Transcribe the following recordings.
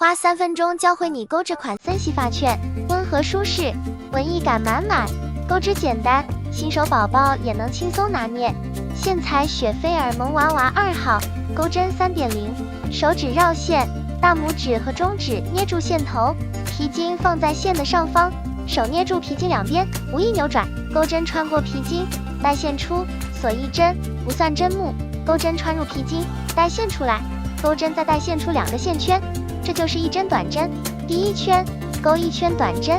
花3分钟教会你钩这款森系发圈，温和舒适，文艺感满满，钩织简单，新手宝宝也能轻松拿捏。线材雪菲尔萌娃娃2号，钩针3.0，手指绕线，大拇指和中指捏住线头，皮筋放在线的上方，手捏住皮筋两边，无意扭转，钩针穿过皮筋，带线出，锁一针，不算针目，钩针穿入皮筋，带线出来，钩针再带线出2个线圈。这就是一针短针，第一圈钩1圈短针。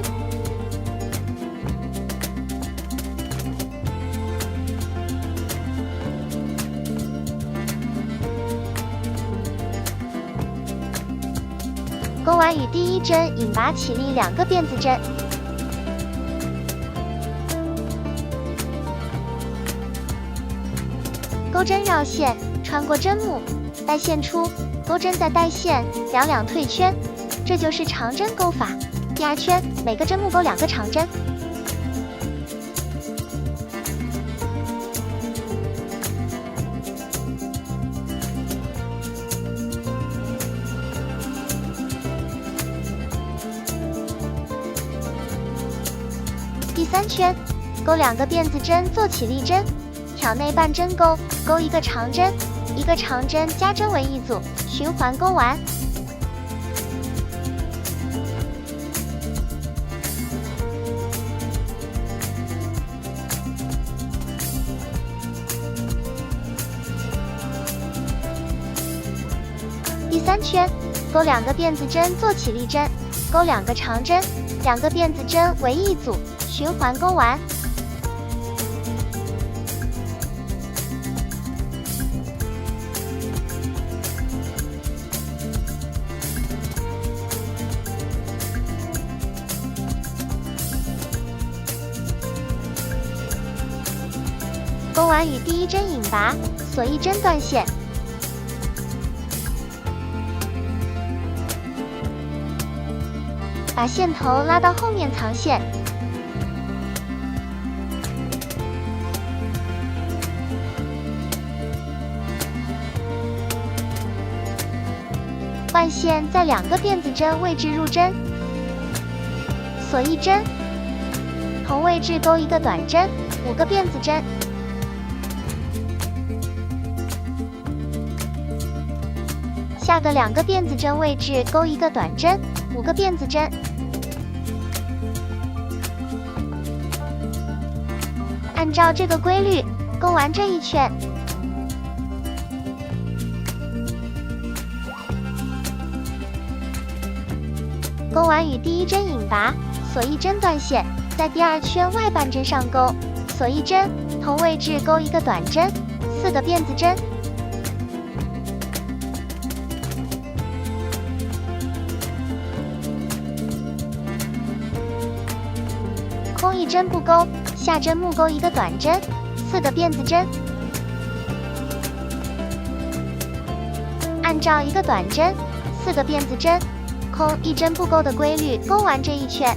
钩完与第一针引拔起立2个辫子针，钩针绕线，穿过针目，带线出。钩针再带线，两退圈，这就是长针钩法。第2圈，每个针目钩2个长针。第3圈，钩2个辫子针做起立针，挑内半针钩，钩1个长针，1个长针加针为一组，循环钩完。第3圈，钩2个辫子针做起立针，钩2个长针，2个辫子针为一组，循环钩完。钩完与第1针引拔，锁1针断线。把线头拉到后面藏线。换线在2个辫子针位置入针，锁1针，同位置钩1个短针，5个辫子针。下个2个辫子针位置钩1个短针，5个辫子针。按照这个规律钩完这一圈。钩完与第1针引拔，锁1针断线，在第2圈外半针上钩，锁1针，同位置钩1个短针，4个辫子针。空1针不钩，下针目钩1个短针，4个辫子针。按照1个短针，4个辫子针，空1针不钩的规律钩完这一圈。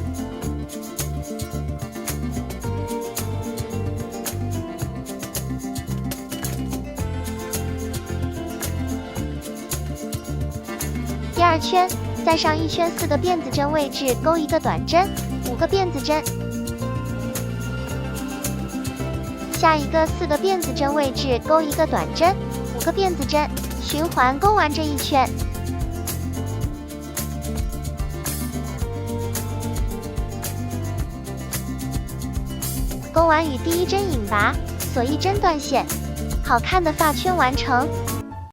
第2圈，再上1圈4个辫子针位置钩1个短针，5个辫子针。下一个4个辫子针位置钩1个短针，5个辫子针，循环钩完这一圈。钩完与第1针引拔，锁1针断线，好看的发圈完成。